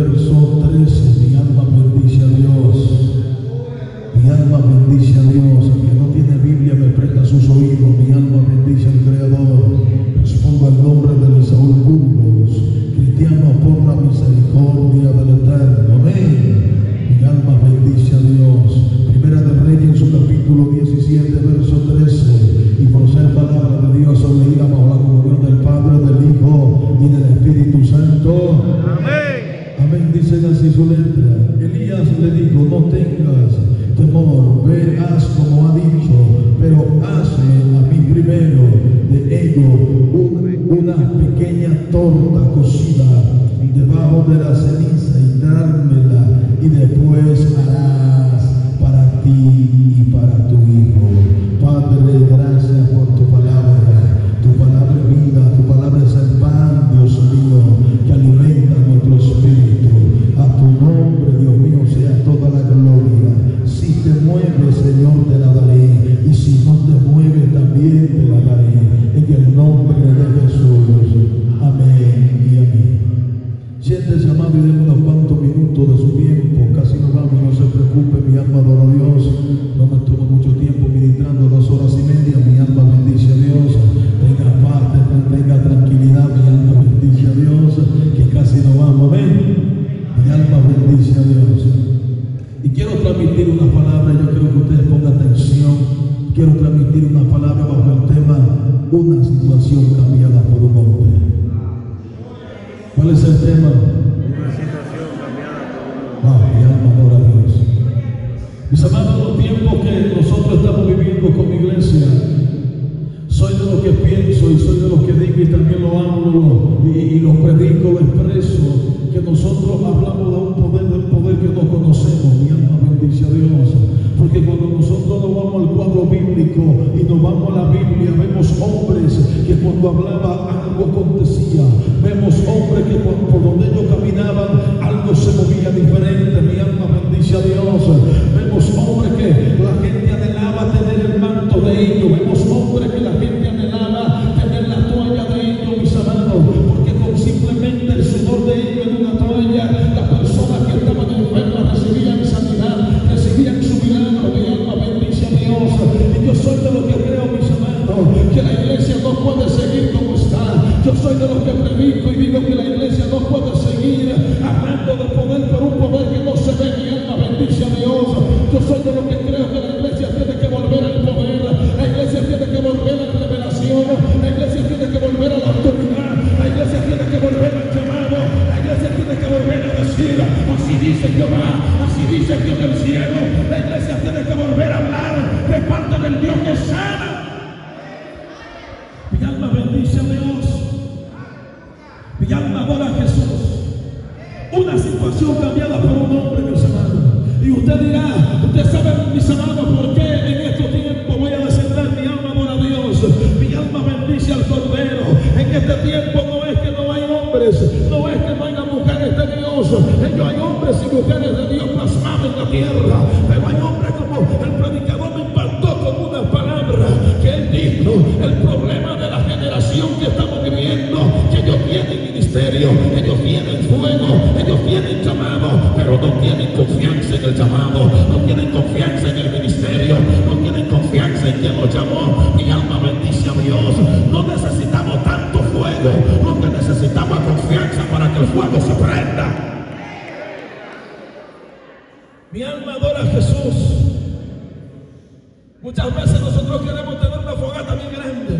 verso 13. Mi alma bendice a Dios. Mi alma bendice a Dios. El que no tiene Biblia me presta sus oídos. Mi alma bendice al Creador. Respondo al nombre de Saúl Burgos, cristiano por la misericordia del Eterno. Amén. Mi alma bendice a Dios. Primera de Reyes en su capítulo 17, verso 13. Y por ser palabra de Dios leída bajo la comunión del Padre, del Hijo y del Espíritu Santo. Amén. Amén. Dicen así su letra. Elías le dijo: no tengas temor, ve, haz como ha dicho, pero hazme a mí primero de ello una pequeña torta cocida debajo de la ceniza y dármela, y después harás para ti y para tu hijo. Padre, gracias por tu palabra. Tu palabra es vida, tu palabra es el pan, Dios mío, que alimenta nuestro espíritu. A tu nombre, Dios mío, sea toda la gloria. Si te mueves, Señor, te la daré, y si no te mueves, también te la daré, en el nombre de Jesús. Amén y amén. Siéntese, amado, y denme unos cuantos minutos de su tiempo. Casi nos vamos, no se preocupe, mi alma adora a Dios. No me tomo mucho tiempo ministrando, 2 horas y media. Mi alma bendice a Dios. Tenga paz, tenga tranquilidad. Mi alma bendice a Dios, que casi nos vamos. Amén. Mi alma bendice a Dios. Y quiero transmitir una palabra. Yo quiero que ustedes pongan atención. Quiero transmitir una palabra bajo el tema: una situación cambiada por un hombre. ¿Cuál es el tema? Una situación cambiada por un hombre. Mi alma adora a Dios. Mis amados, los tiempos que nosotros estamos viviendo como iglesia, soy de los que pienso y soy de los que digo y también lo hablo y lo predico, lo expreso, que nosotros hablamos de un poder, del poder que no conocemos. Mi alma bendice a Dios. Porque cuando nosotros nos vamos al cuadro bíblico y nos vamos a la Biblia, vemos hombres que cuando hablaba algo acontecía. Vemos hombres que por donde ellos caminaban algo se movía diferente. Mi alma bendice a Dios. Vemos hombres que la gente anhelaba tener el manto de ellos. Vemos hombres que la gente anhelaba tener la toalla de ellos, mis amados. Porque con simplemente el sudor de ellos en una toalla, las personas que estaban enfermas recibían sanidad, recibían su milagro. Mi alma bendice a Dios. Y yo soy de los que creo, mis amados, que la iglesia no puede seguir como está. Yo soy de los que predico y digo que la iglesia no puede seguir hablando de poder por un poder que no se ve. Mi alma bendice a Dios. Yo soy de los que creo que la iglesia tiene que volver al poder. La iglesia tiene que volver a la revelación. La iglesia tiene que volver a la autoridad. La iglesia tiene que volver al llamado. La iglesia tiene que volver a decir: así dice Jehová, así dice el Dios del cielo. La iglesia tiene que volver a hablar de parte del Dios que sana. Mi alma bendice a Dios. Mi alma adora a Jesús. Una situación cambiada por un hombre, mis amados. Y usted dirá: usted sabe, mis amados, por qué en estos tiempos voy a descender. Mi alma adora a Dios. Mi alma bendice al Cordero. En este tiempo no es que no hay hombres, no es que no haya mujeres de Dios. Ellos hay hombres y mujeres de Dios plasmados en la tierra. Pero hay hombres, como el predicador me impactó con una palabra que él dijo: el problema de la generación que estamos viviendo, que ellos tienen ministerio, ellos tienen fuego, ellos tienen llamado, pero no tienen confianza en el llamado, no tienen confianza en el ministerio, no tienen confianza en quien los llamó. Mi alma bendice a Dios. No necesitamos tanto fuego, lo que necesitamos es confianza para que el fuego se prenda. Mi alma adora a Jesús. Muchas veces nosotros queremos tener una fogata bien grande.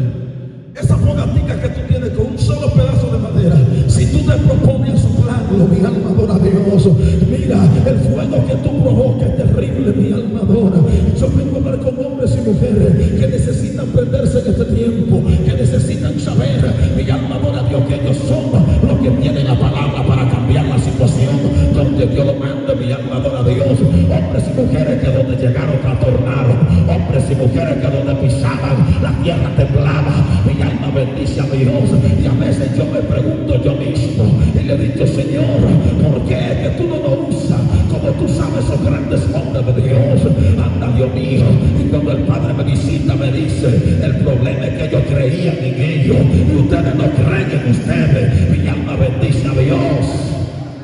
Esa fogatica que tú tienes con un solo pedazo de madera, si tú te propones soplarlo, mi alma adora a Dios. Mira, el fuego que tú provocas es terrible, mi alma adora. Yo vengo a hablar con hombres y mujeres que necesitan prenderse en este tiempo, que necesitan saber, mi alma adora a Dios, que ellos son los que tienen la palabra para cambiar la situación donde Dios lo manda. Mi alma adora a Dios. Hombres y mujeres que donde llegaron trastornaron, hombres y mujeres que donde pisaban la tierra temblaba. Mi alma bendice a Dios. Y a veces yo me pregunto yo mismo y le digo: Señor, ¿por qué es que tú no nos usas como tú sabes esos grandes hombres de Dios? Anda, Dios mío. Y cuando el Padre me visita me dice: el problema es que ellos creían en ellos y ustedes no creen en ustedes. Mi alma bendice a Dios.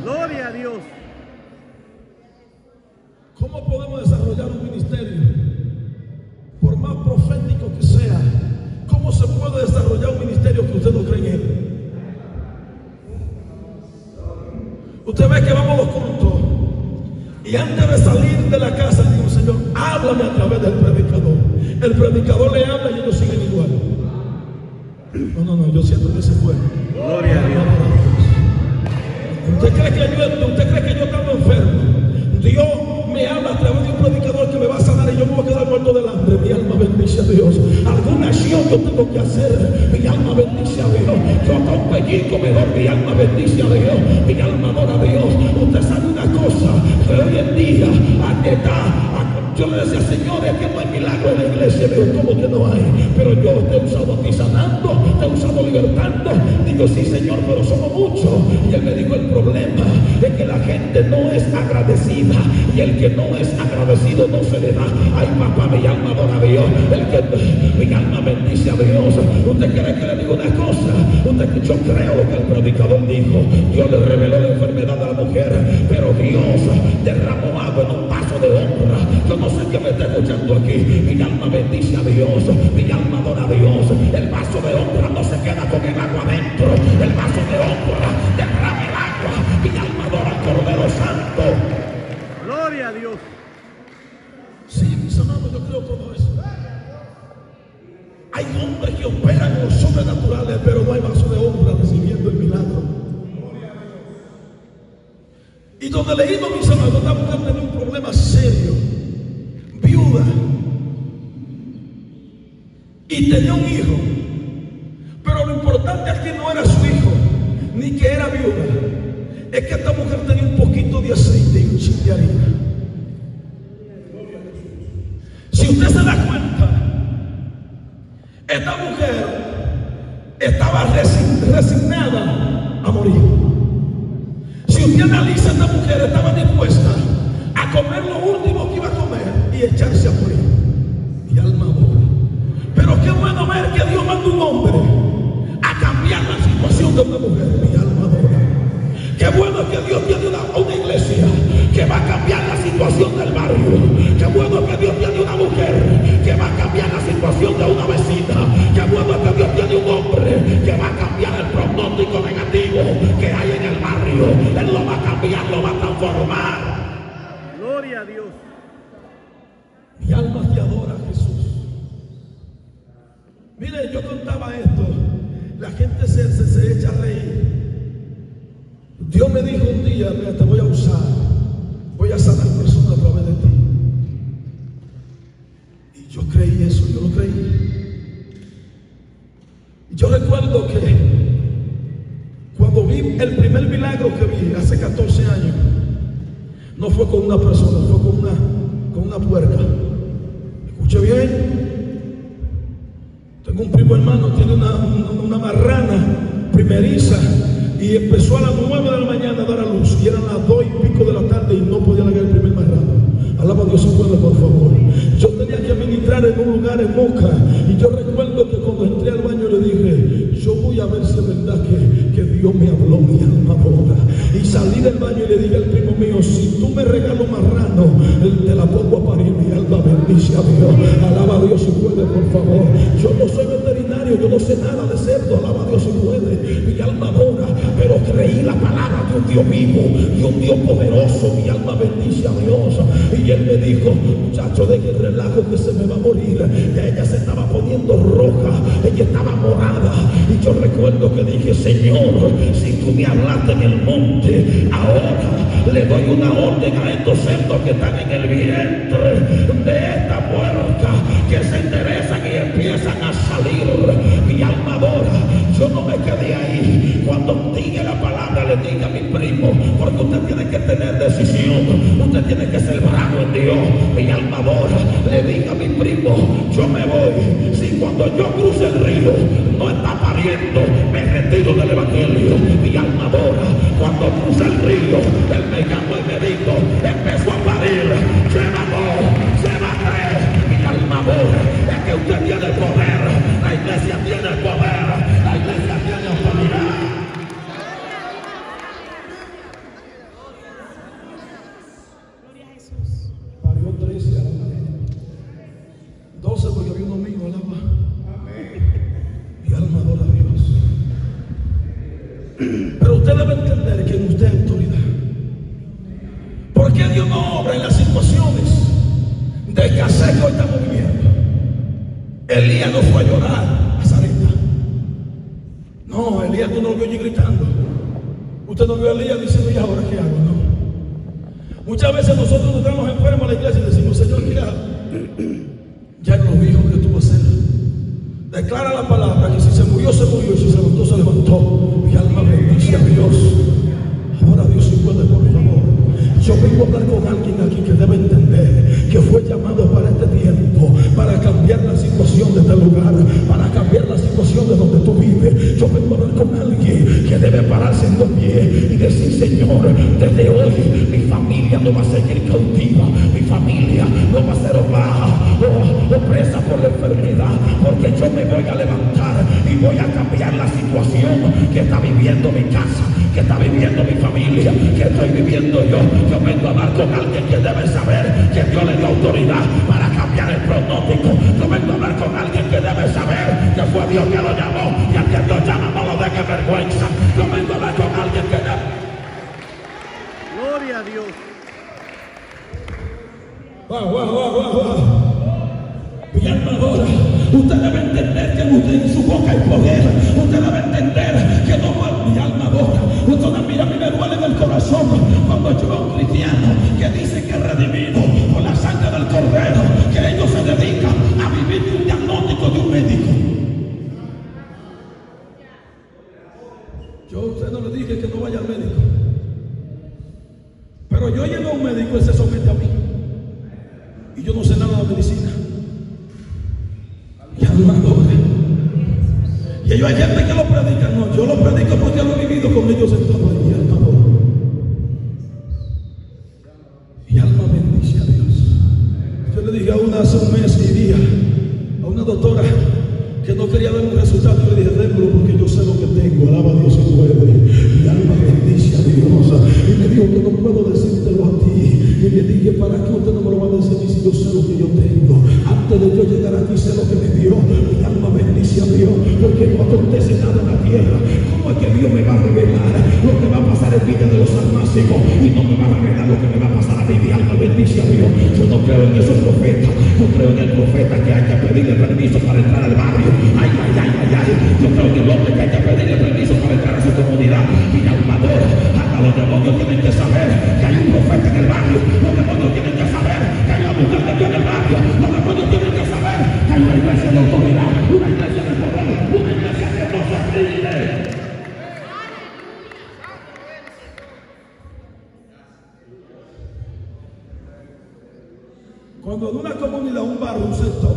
Gloria a Dios. ¿Cómo podemos desarrollar un ministerio? Por más profético que sea, ¿cómo se puede desarrollar un ministerio que usted no cree en él? Usted ve que vamos a los cultos y antes de salir de la casa le digo, Señor, háblame a través del predicador. El predicador le habla y ellos siguen igual. No, yo siento que se fue. Gloria a Dios. ¿Usted cree que yo estando enfermo? Dios me habla a través de un predicador que me va a sanar y yo me voy a quedar muerto del hambre. Mi alma bendice a Dios. Alguna acción yo tengo que hacer. Mi alma bendice a Dios. Yo hasta un pellizco mejor. Mi alma bendice a Dios. Mi alma adora a Dios. Usted sabe una cosa, que hoy en día yo le decía, Señor, es que no hay milagro en la iglesia. Digo, ¿cómo que no hay? Pero yo te he usado a ti sanando, te he usado libertando. Digo, sí, Señor, pero somos muchos. Y él me dijo, el problema es que la gente no es agradecida. Y el que no es agradecido no se le da. Ay, papá, mi alma adora a Dios. Mi alma bendice a Dios. ¿Usted quiere que le diga una cosa? Yo creo lo que el predicador dijo. Dios le reveló la enfermedad a la mujer, pero Dios derramó agua en un vaso de honra. Yo no sé qué me está escuchando aquí. Mi alma bendice a Dios. Mi alma adora a Dios. El vaso de honra no se queda con el agua adentro. El vaso de honra derrama el agua. Mi alma adora al Cordero Santo. Gloria a Dios. Sí, mis hermanos, yo creo todo eso. Hay hombres que operan en los sobrenaturales, pero no hay vaso de honra recibiendo el milagro. Y donde leímos, mis hermanos, esta mujer tenía un problema serio, viuda, y tenía un hijo, pero lo importante aquí no era su hijo, ni que era viuda, es que esta mujer tenía un poquito de aceite y un chin de harina. Si usted se da cuenta, esta mujer estaba resignada a morir. Si usted analiza, esta mujer estaba dispuesta a comer lo último que iba a comer y echarse a morir. Mi alma adora. Pero qué bueno ver que Dios manda un hombre a cambiar la situación de una mujer. Mi alma adora. Qué bueno que Dios tiene una iglesia que va a cambiar la situación del barrio. Qué bueno que Dios tiene una mujer que va a cambiar la situación de una vecina. Qué bueno que Dios tiene un hombre que va a cambiar el pronóstico negativo que hay en el barrio. Él lo va a cambiar, lo va a transformar. Gloria a Dios. Mi alma te adora, Jesús. Mire, yo contaba esto, la gente se echa a reír. Dios me dijo un día, mira, te voy a usar, voy a sanar personas a través de ti. Y yo creí eso, yo lo creí. Y yo recuerdo que cuando vi el primer milagro que vi hace 14 años, no fue con una persona, fue con una puerca. Escuche bien. Tengo un primo hermano, tiene una marrana primeriza. Y empezó a las 9 de la mañana a dar a luz. Y eran las 2 y pico de la tarde y no podía largar el primer marrano. Alaba a Dios si puede, por favor. Yo tenía que ministrar en un lugar en Moca. Y yo recuerdo que cuando entré al baño le dije, yo voy a ver si es verdad que Dios me habló, mi alma adora. Y salí del baño y le dije al primo mío, si tú me regalas un marrano, te la pongo a parir. Mi alma bendice a Dios. Alaba a Dios si puede, por favor. Yo no soy veterinario, yo no sé nada de cerdo. Alaba a Dios si puede. Mi alma adora. Pero creí la palabra de un Dios vivo y un Dios poderoso. Mi alma bendice a Dios. Y él me dijo, muchacho, deje el relajo que se me va a morir. Ya ella se estaba poniendo roja, ella estaba morada. Y yo recuerdo que dije, Señor, si tú me hablaste en el monte, ahora le doy una orden a estos cerdos que están en el vientre de esta puerta, que se enderezan y empiezan a salir. Mi alma adora. Yo no me quedé ahí. Cuando diga la palabra, le diga a mi primo, porque usted tiene que tener decisión, usted tiene que ser bravo en Dios. Mi alma adora. Le diga a mi primo, yo me voy. Si cuando yo cruce el río no está pariendo, me retiro del evangelio. Mi alma adora. Cuando cruce el río, él me llamó y me dijo, empezó a parir. Lleva 2, lleva 3. Mi alma adora. Es que usted tiene el poder. La iglesia tiene el poder. La iglesia tiene autoridad. Gloria a Jesús. Dios no obra en las situaciones de escasez que hoy estamos viviendo. Elías no fue a llorar a Sarepta. No, Elías tú no lo vio allí gritando. Usted no vio a Elías diciendo, ¿y ahora qué hago? No. Muchas veces nosotros nos traemos enfermos a la iglesia y decimos, Señor, ¿qué hago? Ya Él nos dijo que tú vas a hacer. Declara la palabra que si se murió, se murió, y si se levantó, se levantó. Mi alma bendice a Dios. Ahora Dios, si puede, por favor. Yo vengo a hablar con alguien aquí que debe entender que fue llamado para este tiempo, para cambiar la situación de este lugar, para cambiar la situación de donde tú vives. Yo vengo a hablar con alguien que debe pararse en pie y decir, Señor, desde hoy mi familia no va a seguir cautiva, mi familia no va a ser opresa por la enfermedad, porque yo me voy a levantar y voy a cambiar la situación que está viviendo mi casa, que está viviendo mi familia, que estoy viviendo yo. Yo vengo a hablar con alguien que debe saber que Dios le dio autoridad para cambiar el pronóstico. Yo vengo a hablar con alguien que debe saber que fue Dios que lo llamó, y al que Dios llama no lo deje vergüenza. Yo vengo a hablar con alguien que debe. Gloria a Dios. Mi alma adora. Usted debe entender que usted en su boca hay poder. Usted debe entender que no va. Mi alma adora. Usted mira, a mí me duele en el corazón cuando yo veo a un cristiano que dice que es redimido por la sangre del Cordero, que ellos se dedican a vivir un diagnóstico de un médico. Yo a usted no le dije que no vaya al médico, pero yo llego a un médico y se somete a mí, y yo no sé nada de medicina. Y alma adora. Y ellos hay gente que lo predica. No, yo lo predico porque lo he vivido con ellos sentados ahí. Alma adora. Y alma bendice a Dios. Yo le dije a una hace un mes y día, a una doctora que no quería dar un resultado, yo le dije, démelo porque yo sé lo que tengo. Alaba a Dios y puede. Y alma bendice a Dios. Y me dijo que no puedo decírtelo a ti. Y le dije, ¿para qué usted no me lo va a decir si yo sé lo que yo tengo? Antes de yo llegar aquí sé lo que me dio. Mi alma bendice a Dios, porque no acontece nada en la tierra. ¿Cómo es que Dios me va a revelar lo que va a pasar en vida de los almácigos y no me va a revelar lo que me va a pasar a mí? Mi alma bendice a Dios. Yo no creo en esos profetas. Yo creo en el profeta que hay que pedirle permiso para entrar al barrio. Ay, ay, ay, ay, ay. Yo creo en el hombre que hay que pedirle permiso para entrar a su comunidad. Mi alma adora. Hasta los demonios tienen que saber que hay un profeta en el barrio. Los demonios tienen que saber que hay una mujer de Dios en el barrio. Los demonios tienen que saber que hay una iglesia de autoridad, una iglesia de poder, una iglesia que no se rinde. Cuando en una comunidad, un barrio, un sector,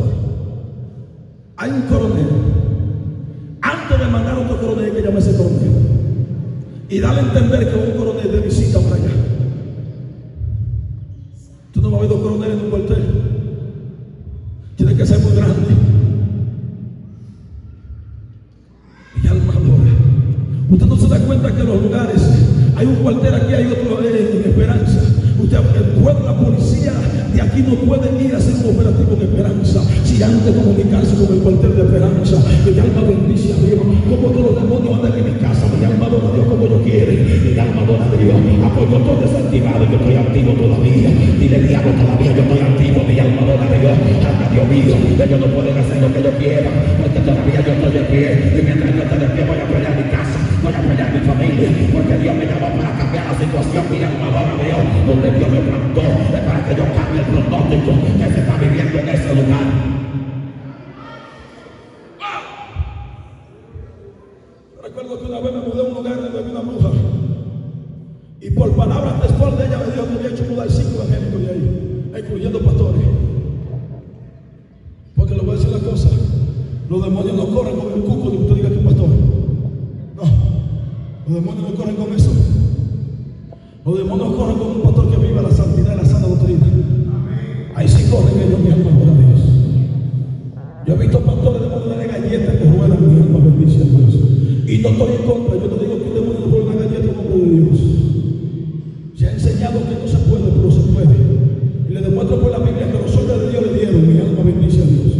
hay un coronel, antes de mandar a otro coronel, que llame ese coronel y darle a entender que un coronel de visita para allá. Tú no vas a ver dos coroneles en un cuartel. Tiene que ser muy grande. Mi alma adora. Usted no se da cuenta que en los lugares hay un cuartel aquí, hay otro en Esperanza. Usted, la policía de aquí no puede ir a hacer un operativo en Esperanza si antes de comunicarse con el cuartel de Esperanza. Mi alma bendice a Dios. Como que los demonios andan en mi casa. Mi alma adora a Dios como yo quiero. Mi alma adora a Dios. Apoyo todo desactivado. Yo estoy activo todavía. Dile diablo, todavía yo estoy activo. Mi alma adora a Dios. Hasta Dios mío, ellos no pueden hacer lo que yo quiera, porque todavía yo estoy de pie. Y mientras yo esté de pie voy a pelear mi casa, voy a pelear mi familia, porque Dios me llamó para cambiar la situación. Mi alma adora a Dios. Donde Dios me plantó es para que yo cambie el pronóstico que se está viviendo en ese lugar. Recuerdo que una vez me mudé a un lugar donde había una bruja, y por palabras textuales de ella me dijo que había hecho mudar 5 evangélicos de ahí, incluyendo pastores. Porque le voy a decir una cosa, los demonios no corren con el cuco de que usted diga que es pastor. No, los demonios no corren con eso. Los demonios corren con un pastor que viva la santidad y la sana doctrina. Ahí sí corren ellos, mi alma adora a Dios. Yo he visto pastores de demonios de galletas que ruedan, mi alma bendice a Dios. Y no estoy en contra, yo no digo que un demonio no puede una galleta en nombre de Dios. Se ha enseñado que no se puede, pero se puede. Y le demuestro por la Biblia que los hombres de Dios le dieron, mi alma bendice a Dios.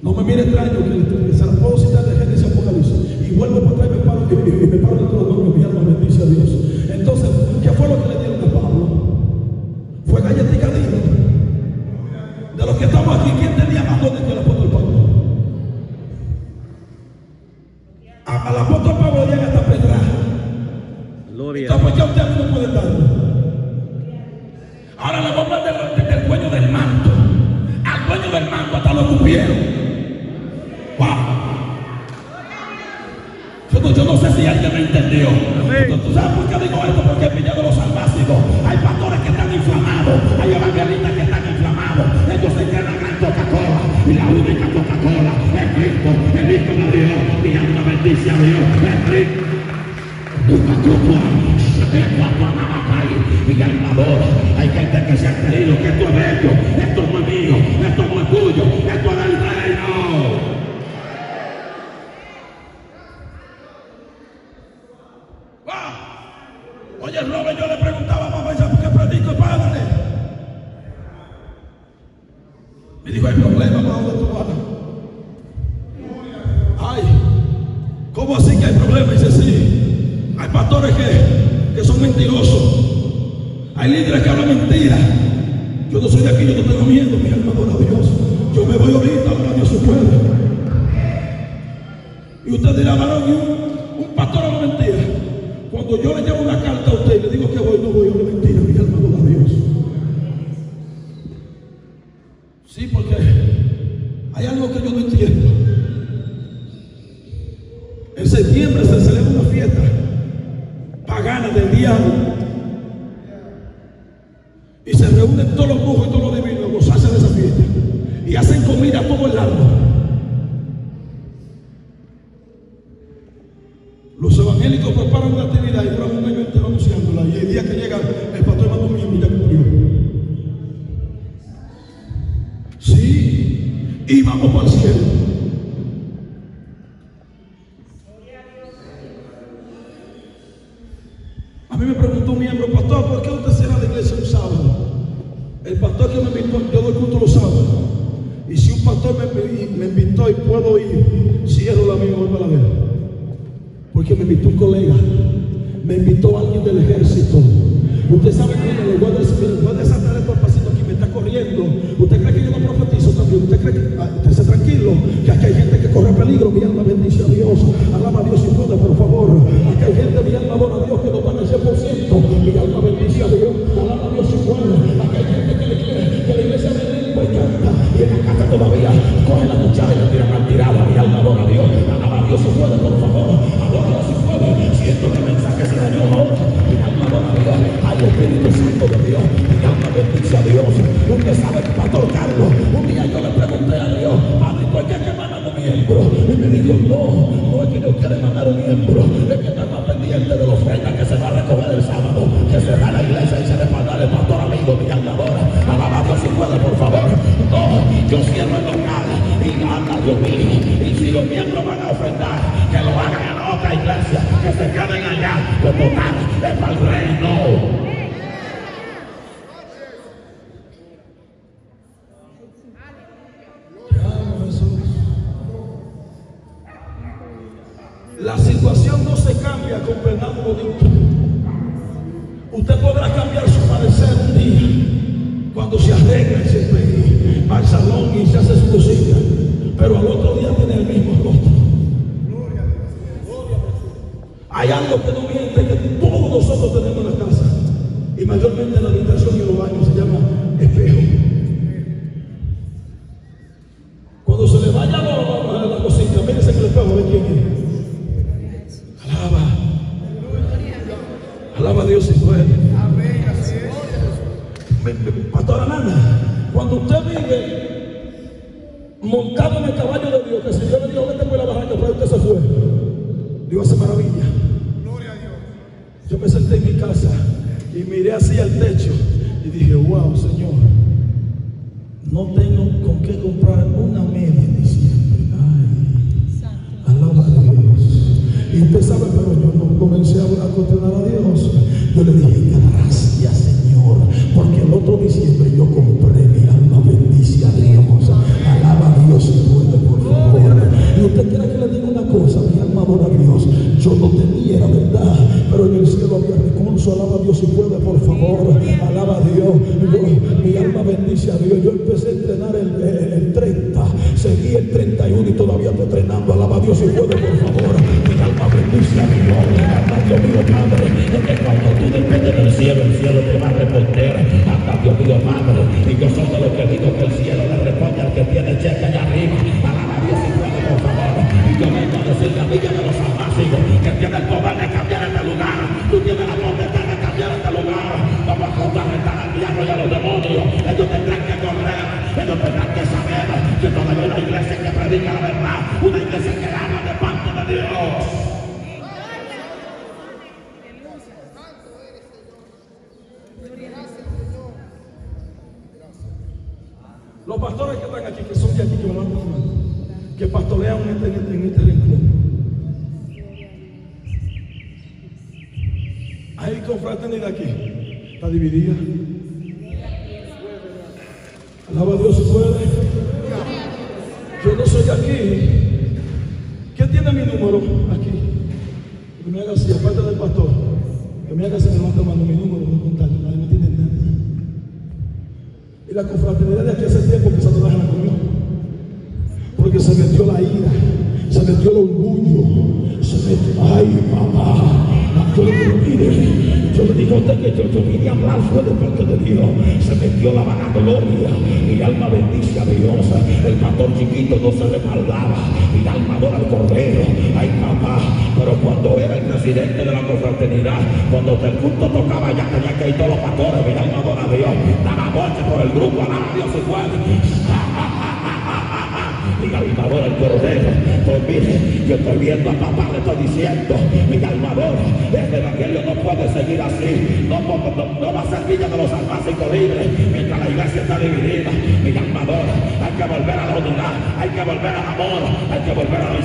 No me mire extraño que se la puedo citar de Génesis y Apocalipsis. Y vuelvo para atrás y me paro dentro de los nombres, mi alma bendice a Dios. Entonces, ¿qué fue lo que le dieron a Pablo? hablar del dueño del manto. Al dueño del manto hasta lo escupieron. Wow. Yo no sé si alguien me entendió. ¿Tú sabes por qué digo esto? Porque he pillado los salváticos. Hay pastores que están inflamados. Hay evangelistas que están inflamados. Ellos se creen la gran Coca-Cola. Y la única Coca-Cola es Cristo, el Hijo de Dios. Mi alma bendice a Dios. Es Cristo. Mi alma adora. Hay gente que se ha creído que esto es bello. Esto no es mío. Esto no es tuyo. Esto es del reino. Oye, Robert, yo le preguntaba a papá, ¿por qué predico, padre? Me dijo, hay problema, ¿para dónde tú vas? Ay, ¿cómo así que hay problema? Dice, sí, hay pastores que son mentirosos. Hay líderes que hablan mentiras. Yo no soy de aquí, yo no tengo miedo, mi alma adora a Dios. Yo me voy ahorita, ahora Dios se puede. Y usted dirá, varón, un pastor habla mentira. Cuando yo le llevo una carta a usted y le digo que voy, no voy, habla mentira, mi alma adora a Dios. Sí, porque hay algo que yo no entiendo. En septiembre se celebra una fiesta pagana del diablo y se reúnen todos los brujos y todos los divinos a gozarse de esa fiesta y hacen comida todo el árbol. Los evangélicos preparan una actividad y duran un año entero anunciándola, y el día que llega el pastor manda un miembro y ya cumplió. Sí, y vamos para el cielo. A mí me preguntó un miembro, pastor, ¿por qué usted cierra la iglesia un sábado? El pastor que me invitó, yo doy culto los sábados, y si un pastor me invitó y puedo ir, cierro la misma hora para la ver. Porque me invitó un colega, me invitó alguien del ejército. Usted sabe que le voy a desatar el pasito aquí, me está corriendo. ¿Usted cree que yo no profetizo también? ¿Usted cree que usted está tranquilo? Que aquí hay gente que corre peligro. Mi alma bendice a Dios. Alaba a Dios si puede, por favor. Aquí hay gente, mi alma adora a Dios, que no van al 100%. Mi alma bendice a Dios. Alaba a Dios si puede. Aquí hay gente que le quiere que la iglesia me limpa y canta. Y en la casa todavía coge la cuchara y la tira mal tirada. Mi alma adora a Dios. Alaba a Dios si puede, por favor. Adora si puede. Siento que el mensaje se dañó ahora. Mi alma adora a Dios. Ay, Espíritu Santo de Dios. Mi alma bendice a Dios. Usted sabe que Pastor Carlos, un día yo le pregunté a Dios, padre, ¿por qué que mandan un miembro? Y me dijo, no es que Dios quiere mandar un miembro, es que está más pendiente de la ofrenda que se va a recoger el sábado, que se va a la iglesia y se le va a dar el pastor amigo, mi alma adora. Alaba a Dios si puede, por favor. No, yo cierro el local y habla Dios mío. Y si los miembros van a ofrendar, que lo hagan en otra iglesia, que se queden allá, como tal, es para el reino. La situación no se cambia con Bernardo bonito. Usted podrá cambiar su parecer un día, cuando se arregla y se va al salón y se hace su cosilla, pero al otro día tiene el mismo rostro. Hay algo que no miente, que todos nosotros tenemos en la casa, y mayormente en la habitación y en los baños, se llama espejo. Cuando se le vaya a la cosita, mírense que el espejo ve quién es. Alaba a Dios si puede. Pastora Nana, cuando usted vive montado en el caballo de Dios, que si Dios le dijo vete por la barranca, pero usted se fue, Dios hace maravilla. Yo me senté en mi casa y miré así al techo y dije, wow, Señor, no tengo con qué comprar una media en diciembre. Ay, alaba a Dios. Y usted sabe, pero yo no comencé a cuestionar a Dios. Yo le dije, gracias, Señor, porque el otro diciembre yo compré, mi alma bendice a Dios. Alaba a Dios si puede, por favor. Y usted quiere que le diga una cosa, mi alma adora a Dios. Yo no tenía, era verdad, pero en el cielo había recurso. Alaba a Dios si puede, por favor. Alaba a Dios. Mi alma bendice a Dios. Yo empecé a entrenar el 30, seguí el 31 y todavía estoy entrenando. Alaba a Dios si puede, por favor. Mi alma bendice a Dios. Alaba a Dios mío, Padre. Es que cuando tú dependes del cielo, el cielo te va a responder. Hasta Dios mío, Padre. Y yo soy de los que digo que el cielo le responde al que tiene cheque allá arriba. Alaba a Dios si puede, por favor. Y yo vengo a decirle a Villa de los Almácigos que tiene el poder de cambiar este lugar. Tú tienes la potestad de cambiar este lugar. Vamos a contrarrestar al diablo y a los demonios. Ellos tendrán que correr. Ellos tendrán que saber que todavía hay una iglesia que predica la verdad. Una iglesia que habla de parte de Dios. Los pastores que están aquí, que son de aquí, que me lo han tomado, que pastorean en este rincón. Hay confraternidad aquí, está dividida. Alaba a Dios si puede. Yo no soy de aquí. ¿Quién tiene mi número aquí? Que me haga así, aparte del pastor, que me haga así, me va tomando mi número de contacto, nadie me tiene nada. Y la confraternidad de aquí hace tiempo que Satanás la comió, porque se metió la ira, se metió el orgullo, se metió, ay mamá, yo le digo a usted que yo vine a hablar fue de parte de Dios. Se metió la vanagloria, mi alma bendice a Dios. El pastor chiquito no se le maldaba, mi alma adora al Cordero, ay mamá. Pero cuando era el presidente de la confraternidad, cuando el culto tocaba ya tenía que ir todos los pastores, mi alma adora a Dios, daba voces por el grupo, alaba a Dios si puede. Mi alma adora al Cordero. Pues mire, yo estoy viendo a papá, le estoy diciendo, mi alma adora, este evangelio no puede seguir así, no va a ser Villa de los Almácigos libre mientras la iglesia está dividida. Mi alma adora, hay que volver a la unidad, hay que volver al amor, hay que volver a la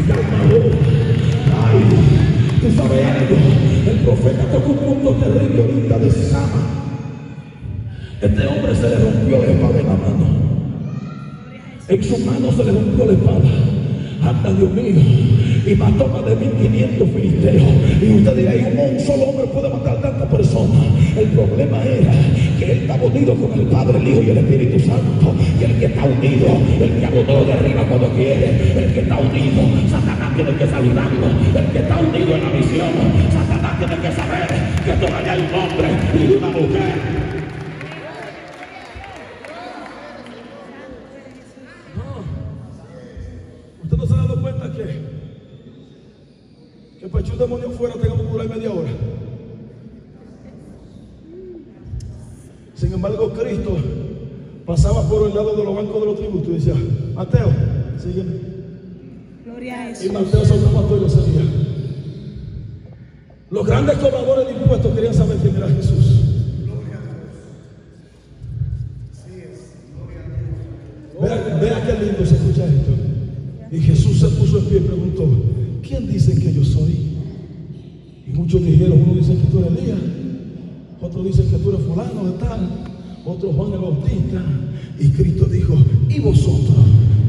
mi alma adora. Ay, tú sabes algo, el profeta tocó un punto terrible ahorita de Sama. Este hombre se le rompió la espada en la mano. En su mano se le rompió la espada. Anda, Dios mío. Y mató más de 1500 filisteos. Y usted dirá, ¿y un solo hombre puede matar tantas personas? El problema era que él estaba unido con el Padre, el Hijo y el Espíritu Santo. Y el que está unido, el que abotó de arriba cuando quiere, el que está unido, Satanás tiene que saludarlo. El que está unido en la misión, Satanás tiene que saber que todavía hay un hombre y una mujer. ¿Usted no se ha dado cuenta que para echar un demonio fuera tengamos que durar media hora? Sin embargo, Cristo pasaba por el lado de los bancos de los tributos y decía, Mateo, sígueme. Gloria a Jesús. Y Mateo se lo mató y lo seguía. Los grandes cobradores de impuestos querían saber quién era Jesús. Vea qué lindo se escucha esto. Y Jesús se puso en pie y preguntó, ¿quién dicen que yo soy? Y muchos dijeron, uno dice que tú eres Elías, otros dicen que tú eres fulano de tal, otro Juan el Bautista. Y Cristo dijo, ¿y vosotros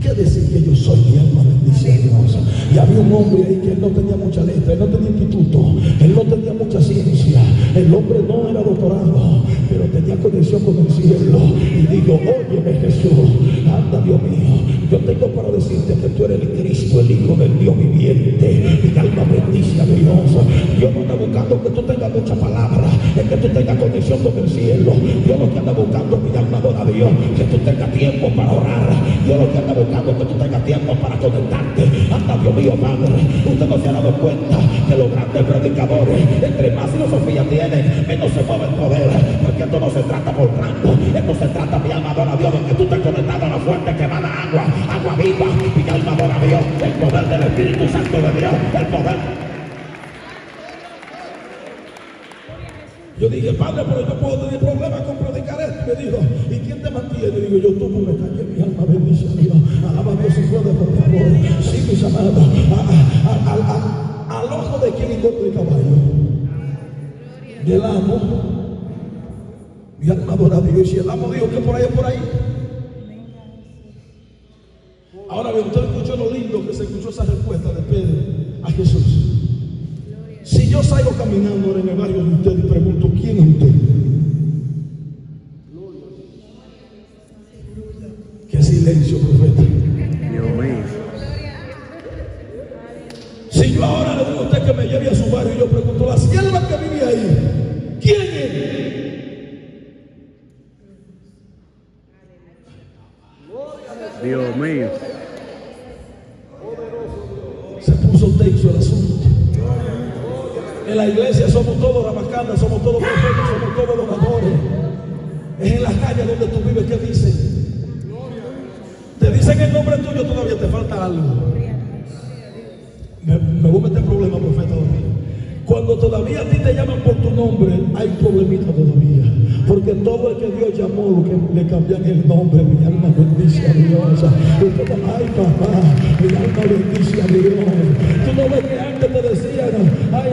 qué decís que yo soy? Mi alma bendice a Dios. Y había un hombre ahí que él no tenía mucha letra, él no tenía instituto, él no tenía mucha ciencia, el hombre no era doctorado, pero tenía conexión con el cielo. Y dijo, óyeme Jesús, anda Dios mío, yo tengo para decirte que tú eres el Cristo, el Hijo del Dios viviente. Mi alma bendice a Dios. Dios no está buscando que tú tengas mucha palabra, es que tú tengas conexión con el cielo. Dios lo que anda buscando, mi alma adora a Dios, que tú tengas tiempo para orar. Dios lo que anda buscando, que tú tengas tiempo para conectarte. Anda Dios mío, Padre, usted no se ha dado cuenta que los grandes predicadores, entre más filosofía tienen, menos se mueve el poder, porque esto no se trata por tanto, esto se trata, mi alma adora a Dios, de que tú estés conectado a la fuente que emana agua, agua viva. Mi alma adora a Dios, el poder del Espíritu Santo de Dios, el poder. Yo dije, Padre, pero yo puedo tener problemas con predicar esto. Y me dijo, ¿y quién te mantiene? Y digo, yo tú me callé, mi alma bendice a Dios. Alaba a Dios si puede, por favor. Sí, mis amados. Al ojo de quien y corto de caballo. Del amo. Mi alma adora a Dios. Y el amo dijo que por ahí es por ahí. Ahora bien, usted escuchó lo lindo que se escuchó esa respuesta de Pedro a Jesús. Si yo salgo caminando en el barrio de usted y pregunto, ¿quién es usted? Qué silencio, profeta. Si yo ahora le digo a usted que me lleve a su barrio y yo pregunto, ¿la cielo el asunto. En la iglesia somos todos rabacanas, somos todos profetas, somos todos adoradores. Es en las calles donde tú vives que dicen. Te dicen el nombre tuyo, todavía te falta algo. Me voy a meter en problemas, profeta. Cuando todavía a ti te llaman por tu nombre, hay problemita todavía. Porque todo el que Dios llamó, lo que le cambian el nombre, mi alma bendice a Dios. Ay, papá, mi alma bendice a Dios. Tú no ves que antes te decían, ay,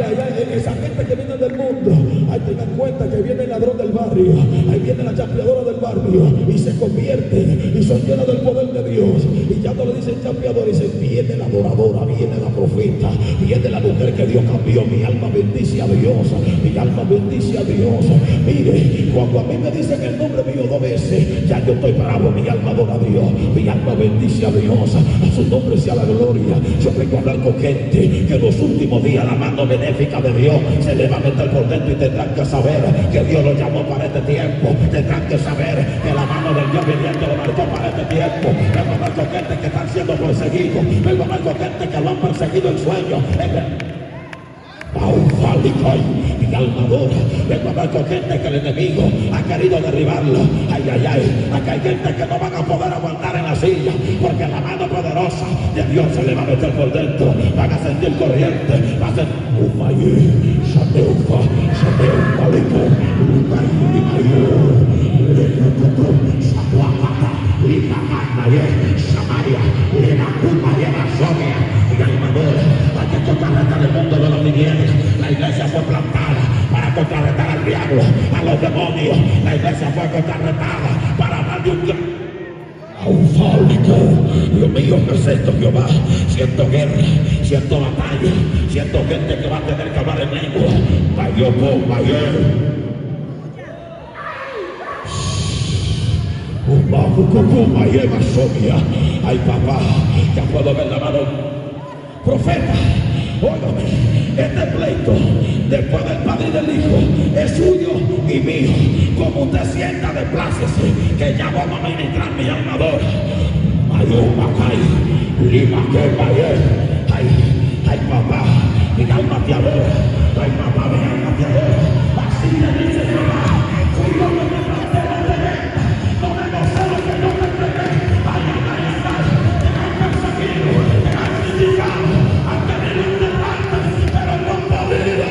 esa gente que viene del mundo, ay, tengan cuenta que viene el ladrón del barrio, ahí viene la chapeadora del barrio, y se convierten, y son llenos del poder de Dios. Y ya no le dicen chapeadora, dicen, viene la adoradora, viene la profeta, viene la mujer que Dios cambió. Mi alma bendice a Dios, mi alma bendice a Dios. Mire, cuando a mí me dicen el nombre mío 2 veces, ya yo estoy bravo. Mi alma adora a Dios, mi alma bendice a Dios, a su nombre sea la gloria. Yo vengo a hablar con gente que en los últimos días la mano benéfica de Dios se le va a meter por dentro, y tendrán que saber que Dios lo llamó para este tiempo. Tendrán que saber que la mano del Dios viviente lo marcó para este tiempo. Vengo a hablar con gente que están siendo perseguidos, vengo a hablar con gente que lo han perseguido en sueños. Mi alma adora. Vengo a hablar con gente que el enemigo ha querido derribarlo. Ay, acá hay gente que no van a poder aguantar en la silla, porque la mano poderosa de Dios se le va a meter por dentro. Van a sentir corriente, va a ser la iglesia fue plantada para contrarrestar al diablo, a los demonios. La iglesia fue contrarrestada para hablar de un eufórico. Dios mío, ¿qué es esto, Jehová? Siento guerra, siento batalla, siento gente que va a tener que hablar en lengua. Ay, papá, ya puedo ver la mano. Profeta, óigame, este pleito después del Padre y del Hijo es suyo y mío. Como usted sienta, desplácese, que ya vamos a ministrar mi alma adora. Ay, papá, mi alma te adora. Ay, papá, mi alma te adora. Así te dice Jehová. Fui yo que me planté la tremenda. No me gocé lo que no me entregué. Ay, te han perseguido, te han criticado, han tenido un derrame, pero no han podido.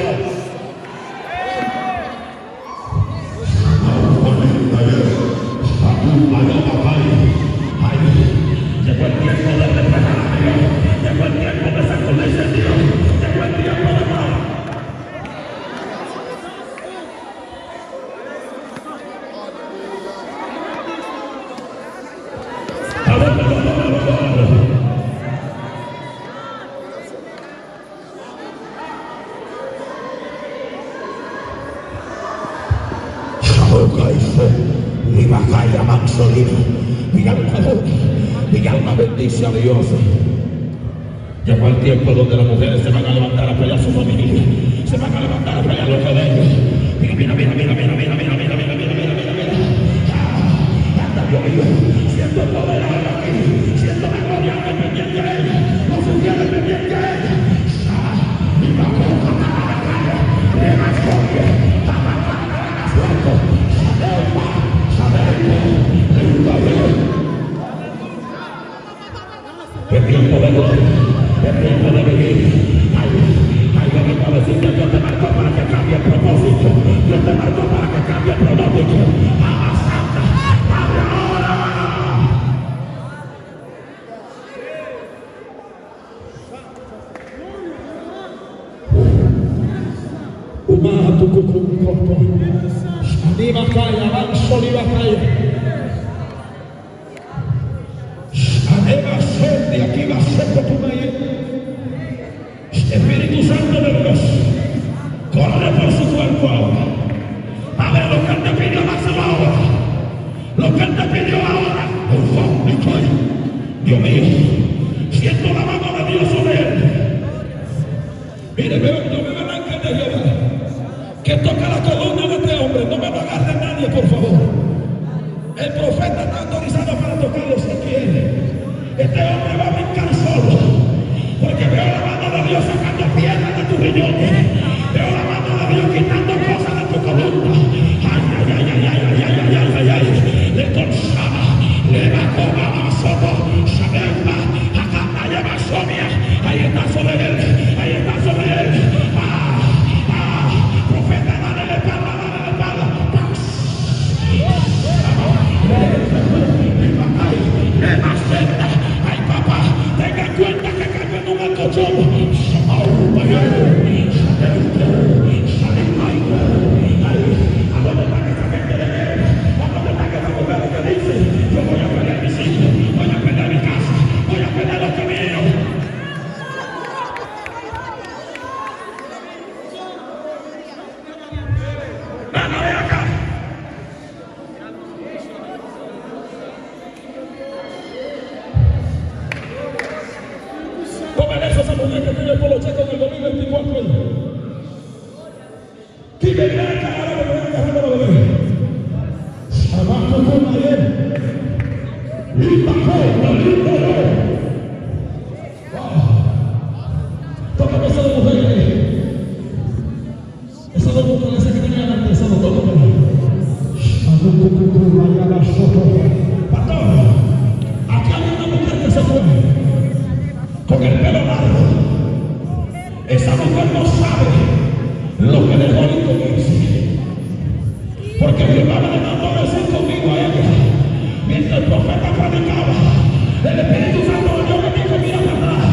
Llegó el tiempo de respetar a Dios, llegó el tiempo de sacudirse a Dios, llegó el tiempo de morir. Mi alma bendice a Dios. Llegó el tiempo donde las mujeres se van a levantar a pelear su familia, se van a levantar a pelear lo que de ellos. Mira. Anda, Dios mío, siento el poder aquí, siento la gloria dependiente de él, no se tiene dependiente de él. El tiempo de gloria, el tiempo de vivir. Ay, yo vengo a decirte, Dios te marcó para que cambie el propósito, Dios te marcó para que cambie el pronóstico. Santa, abre ahora. Espíritu Santo de Dios, corre por su cuerpo ahora. A ver lo que él te pidió, dáselo ahora. Lo que él te pidió ahora. Dios mío, siento la mano de Dios sobre él. Mire, no me van a engañar, Jehová, que toca la columna de este hombre. No me lo agarre nadie, por favor. El profeta está autorizado para tocarlo si quiere. Este hombre va a brincar solo, porque veo la mano de Dios sacando riñones. Veo la mano de Dios quitando cosas de tu columna. Ay, ay, ay, ay, ay, ay, ay, ay, ay, ay. Le conchaba, le va a tomar a soto, sabenda, acá lleva somia. Ahí está sobre él, ahí está sobre él. Profeta, dale la espalda, dale la espalda. Ay, papá, tenga en cuenta que cayó en un alcochón. Yo voy a perder mis hijos, voy a perder mi casa, voy a perder lo que mío. Nada de acá. Eso esa mujer que tiene el polo checo en el 2024. ¿Quién me viene a cagar a beber? Abajo con ayer. Y bajó, lindo. Tócame esa mujer ahí. Esa mujer esa que tenía delante, esa mujer, tócame. Pastor, aquí hay una mujer que se fue con el pelo largo. Esa mujer no sabe lo que dejó de comerse, porque mi hermana le mandó a decir conmigo a ella mientras el profeta predicaba. El Espíritu Santo le dio que me mira para atrás.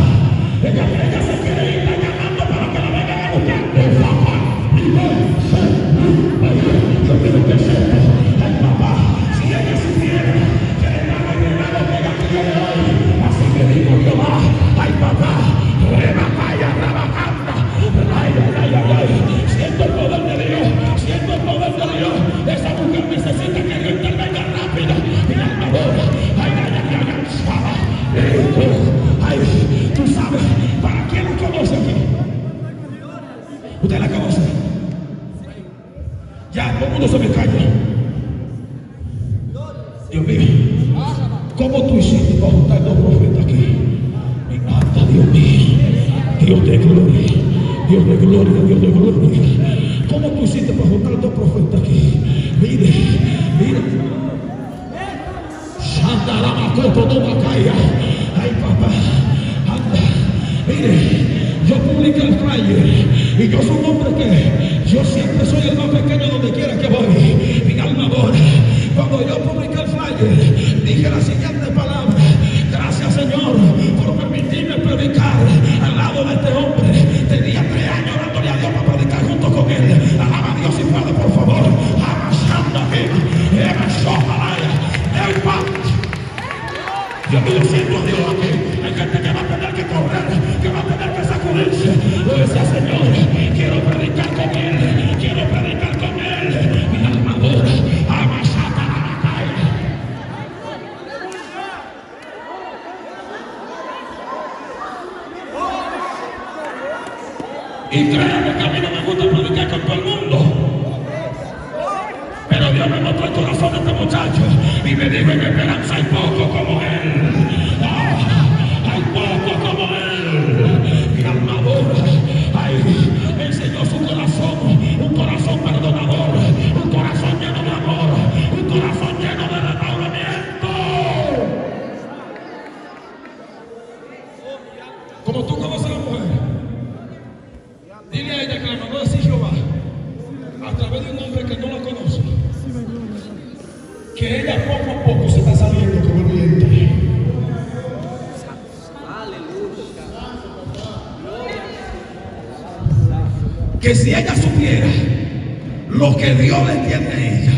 Ella se quiere ir, está llamando para que la vengan a buscar. Yo quiero que sepa, ay papá, si ella supiera que le van a llegar lo que ella quiere hoy, así me dijo Jehová. Ay papá, rebacaya, rabacanda, ay, ay, ay, ay, ay, siento el poder de Dios, siento el poder de Dios. Esa mujer necesita que yo intervenga rápido. Mi alma boda, ay, ay, ay, ay, ay, tú sabes, ¿para quién la conoce aquí? ¿Usted la conoce? Ya, todo el mundo se me calla. Dios mío, ¿cómo tú hiciste para juntar dos profetas aquí? Me encanta, Dios mío, Dios de gloria, Dios de gloria, Dios de gloria. ¿Cómo tú hiciste para juntar dos profetas aquí? Mire, mire. Santa la macoto no macaya. Ay, papá, anda. Mire, yo publiqué el flyer y yo soy un hombre que yo siempre soy el más pequeño donde quiera que voy. Mi alma adora. Cuando yo publiqué el flyer, dije la siguiente palabra: gracias, Señor, por permitirme predicar al lado de este hombre. Tenía 3 años dándole a Dios para predicar junto con él. Alaba a Dios y Padre, por favor. Avanzando aquí. Yo me siento a Dios aquí. Hay gente que va a tener que correr, que va a tener que sacudirse. Lo decía, Señor, quiero predicar con él, quiero predicar con él. Mi alma adora. Avanzando a la batalla. Y créanme que a mí no me gusta predicar con todo el mundo. Pero Dios me mostró el corazón de este muchacho y me dijo: en esperanza hay poco como él. Hay poco como él. Mi alma adora. Me enseñó su corazón, un corazón perdonador, un corazón lleno de amor, un corazón lleno de restauramiento. Como tú conoces a la mujer, dile a ella que la mandó a decir Jehová a través de un hombre que no la conoce, que ella poco a poco se está saliendo como el vientre. Que si ella supiera lo que Dios le tiene a ella,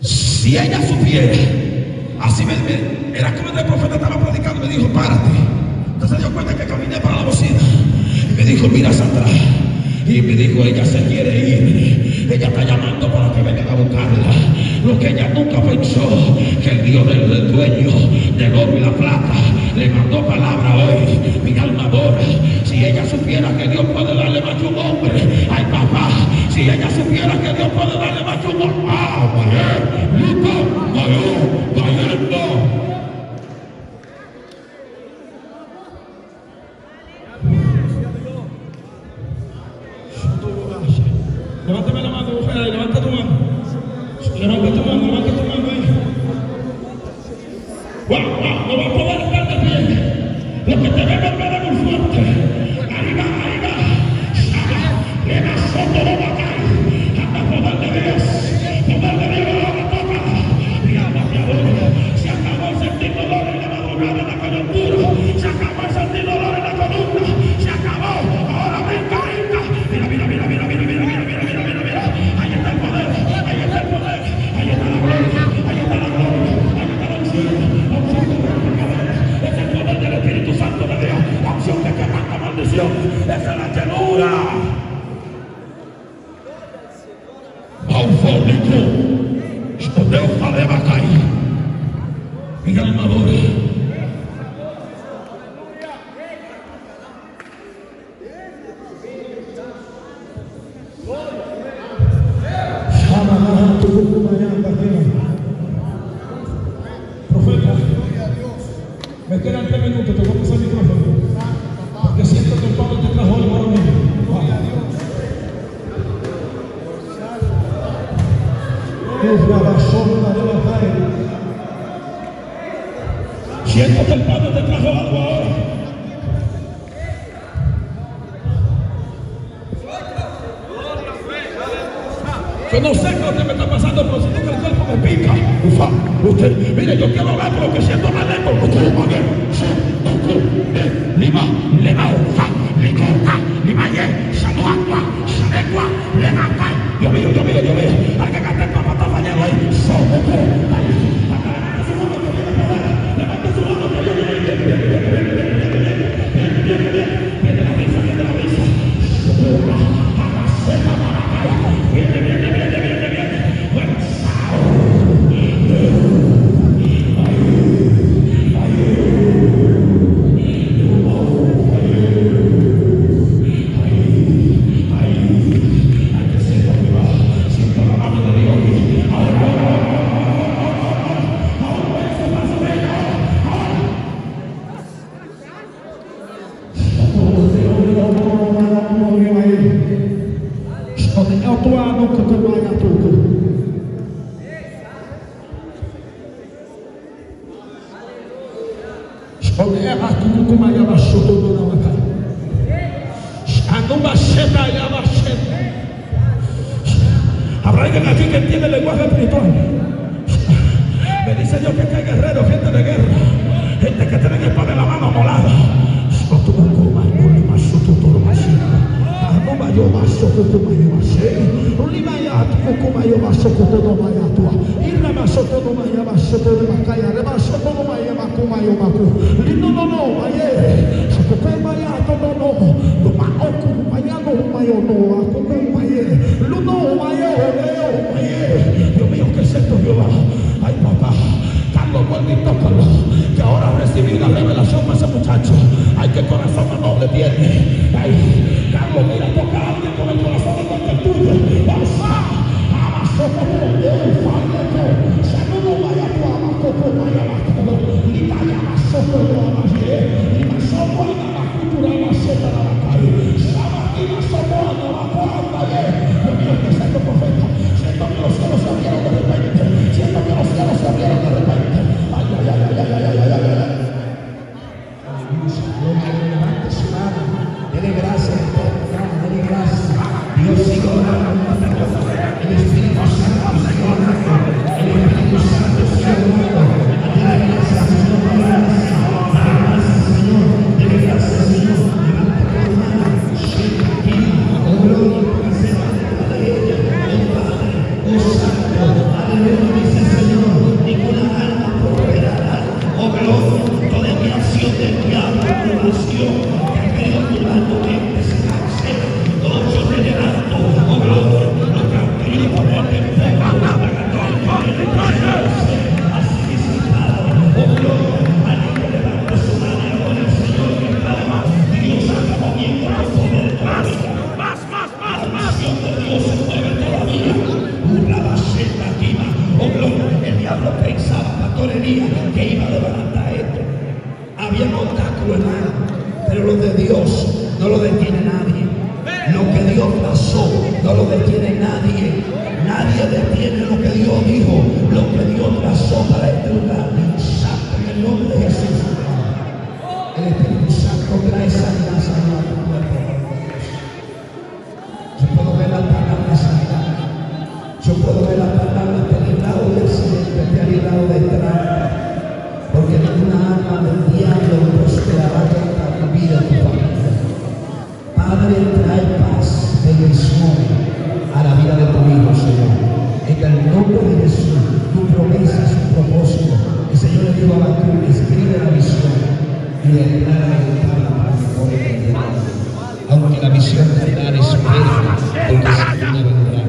si ella supiera, así era como el profeta estaba predicando, me dijo: párate. Entonces se dio cuenta que caminé para la bocina y me dijo: mira, Sandra. Y me dijo: ella se quiere ir, ella está llamando para que vengan a buscarla. Lo que ella nunca pensó, que el Dios del dueño del oro y la plata le mandó palabra hoy. Mi alma adora. Si ella supiera que Dios puede darle más que un hombre, ay papá, si ella supiera que Dios puede darle más que un hombre, No va a poder estar de pie. Lo que te venga a muy fuerte. Ahí va. Le va soto, no va a caer. Anda poder de Dios. Poder de Dios no la toca. Se acabó el sentir dolor en la madrugada, en la coyuntura. Se acabó el sentir dolor en la columna. Se acabó. Ahora venga. Mira. Ahí está el poder. Ahí está el poder. Ahí está la gloria. Ahí está la gloria. Ahí está la unción. Es el poder del Espíritu Santo de Dios. La unción que quebranto maldición. Esa es la llenura. Eufórico. Deus fareva cair. Minha armadura. Profeta, me quedan 3 minutos, te voy a pasar el micrófono. Porque siento que el Padre te trajo algo ahora mismo. Siento que el Padre te trajo algo ahora. Yo no sé qué es lo que me está pasando, pero siento que el cuerpo me pica. Usted, mire, yo quiero hablar porque siento la lengua. Lima, yo veo. Hay que cantar para matar mañana ahí. Levanta su mano. Viene la brisa. Habrá alguien aquí que entiende el lenguaje espiritual. Me dice Dios que hay guerreros, gente de guerra, gente que tiene espada en la mano molada. Dios mío, ¿qué es esto, Jehová? Ay, papá, Carlos, vuelve y tócalo, que ahora recibí una revelación para ese muchacho. Ay, qué corazón más noble tiene. Ay, Carlos, mira, toca a alguien con el corazón igual que el tuyo. Pero lo de Dios no lo detiene nadie. Lo que Dios pasó no lo detiene nadie. Nadie detiene lo que Dios dijo, lo que Dios trazó para este lugar. Santo en el nombre de Jesús, el Espíritu Santo trae sanidad, sanidad a tu cuerpo. Yo puedo ver la palabra de sanidad. Yo puedo ver la palabra, te ha librado de accidente, te ha librado de trampa. Porque ninguna arma del diablo prosperará contra tu vida y tu familia. Padre, trae paz, bendición a la vida de tu hijo, Señor. En el nombre de Jesús, tu promesa es un propósito. El Señor le dijo a Habacuc: escribe la visión y declara el tabla para que pueda entenderla. Aunque la visión tardare, espera, porque su vida vendrá.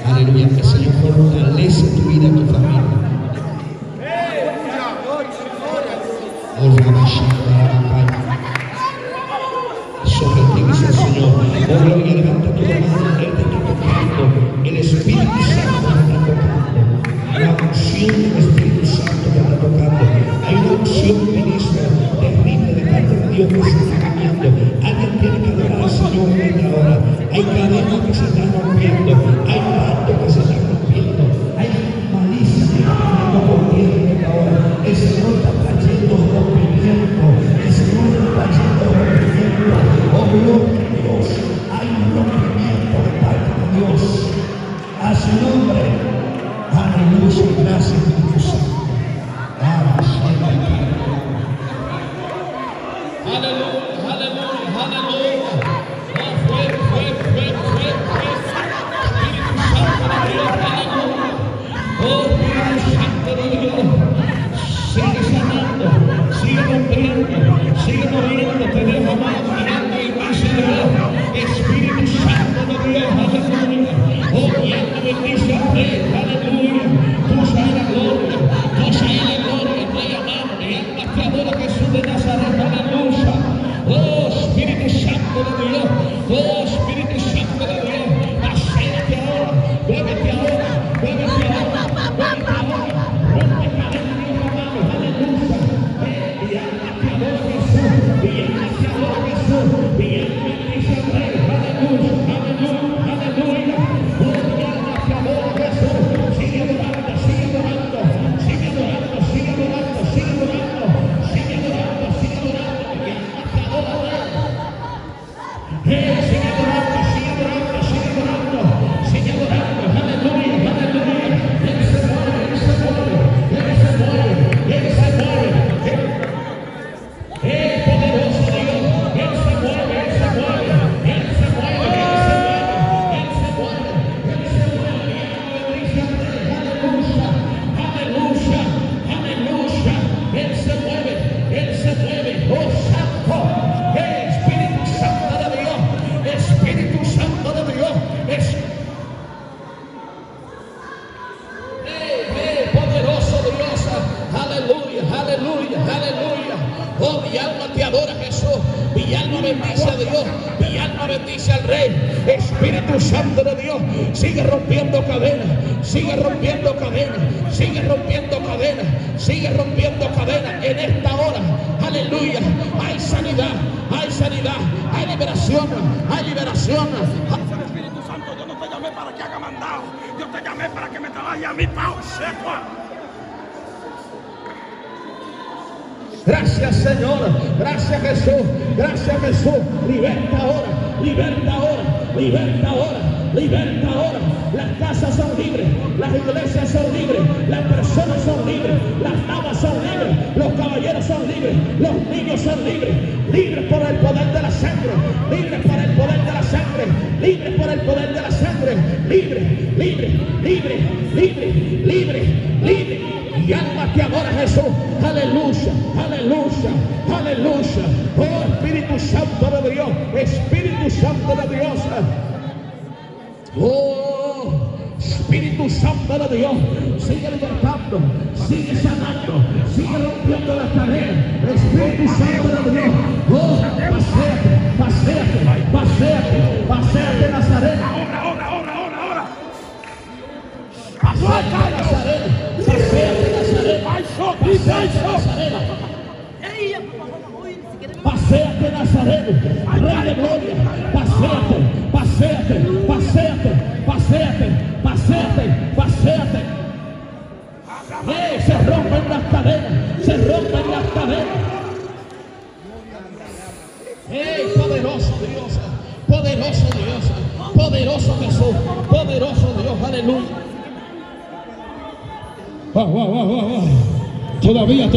Aleluya, que el Señor fortalece tu vida y tu familia. Sobre ti dice el Señor: oh gloria, levanta tu mano, Él te está tocando. El Espíritu Santo te está tocando. La unción del Espíritu Santo te está tocando. Hay una unción, ministro, terrible de parte de Dios que se está cambiando. Alguien tiene que adorar al Señor en esta hora. Hay cadenas que se están rompiendo. Hay pactos que se están rompiendo. Hay malicia que está poniendo por tierra en esta hora. El Señor está trayendo rompimiento. El Señor está trayendo rompimiento. Oh, gloria a Dios. Hay un rompimiento de parte de Dios. A su nombre. Aleluya. Gracias, Espíritu Santo. Aleluya, aleluya, aleluya. Oh, fuerte, fuerte, fuerte, fuerte. Espíritu Santo de Dios, aleluya. Oh, Espíritu Santo de Dios. Sigue sanando, sigue rompiendo, sigue moviendo, te dejo más mirando y dice Dios. Espíritu Santo de Dios, aleluya. Oh, guiando, bendice a Rey, aleluya. Tú sabes la gloria, tú sabes la gloria, te llamamos, mi alma te adora, Jesús de Nazaret, aleluya. Oh, Espíritu Santo de Dios, oh, Espíritu Santo de Dios, acércate ahora, muévete ahora, muévete ahora, muévete ahora, rompe cadenas, Dios amado, aleluya. Mi alma te adora, Jesús, mi alma te adora, Jesús, mi alma bendice al Rey, aleluya, aleluya, aleluya. Oh, mi alma te adora, Jesús, sigue adorando, sigue adorando, sigue adorando, sigue adorando, sigue adorando, sigue adorando, sigue adorando, mi alma te adora, Rey. Sigue adorando, sigue adorando, sigue adorando, sigue adorando, aleluya, aleluya. Él se mueve, Él se mueve, Él se mueve, Él se mueve. Poderoso Dios, Él se mueve, Él se mueve, Él se mueve, Él se mueve, Él se mueve, Él se mueve. Aleluya, aleluya, aleluya. Él se mueve, Él se mueve. Oh, Santo, Espíritu Santo de Dios, Espíritu Santo de Dios. Poderoso Dios, aleluya, aleluya, aleluya. Oh, mi alma te adora, Jesús, mi alma bendice a Dios, mi alma bendice al Rey. Espíritu Santo de Dios, sigue rompiendo cadenas, sigue rompiendo cadenas, sigue rompiendo cadenas, sigue rompiendo cadenas en esta hora. Aleluya, hay sanidad, hay sanidad, hay liberación, hay liberación. Espíritu Santo, yo no te llamé para que haga mandado, yo te llamé para que me trabaje a mi pausa. Gracias, Señor, gracias, Jesús, gracias, Jesús. Liberta ahora, liberta ahora, liberta ahora, liberta ahora. Las casas son libres, las iglesias son libres, las personas son libres, las damas son libres, los caballeros son libres, los niños son libres, libres por el poder de la sangre, libres por el poder de la sangre, libres por el poder de la sangre, libre, libre, libre, libre, libre, libre. Mi alma te adora, Jesús, aleluya, aleluya, aleluya. Oh, Espíritu Santo de Dios, Espíritu Santo de Dios. Oh, Espíritu Santo de Dios, sigue libertando, sigue sanando, sigue rompiendo las cadenas. Espíritu Santo de Dios, oh, paséate, paséate, paséate, paséate, Nazareno. Ahora. Paséate, Nazareno, paséate, Nazareno, paséate, Nazareno. Paséate, Nazareno, Rey de gloria, paséate, paséate, paséate, paséate, paséate, paséate. Se rompen las cadenas, se rompen Dios, poderoso Dios, poderoso Jesús, poderoso Dios, aleluya. Todavía.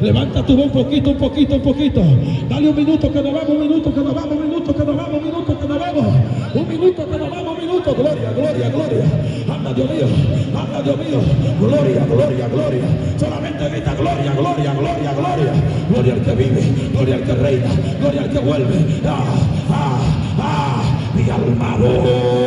Levanta tu voz un poquito. Dale un minuto que nos vamos, un minuto que nos vamos. Gloria. Anda Dios mío. Gloria. Solamente grita gloria. Gloria al que vive, gloria al que reina, gloria al que vuelve. Mi alma adora.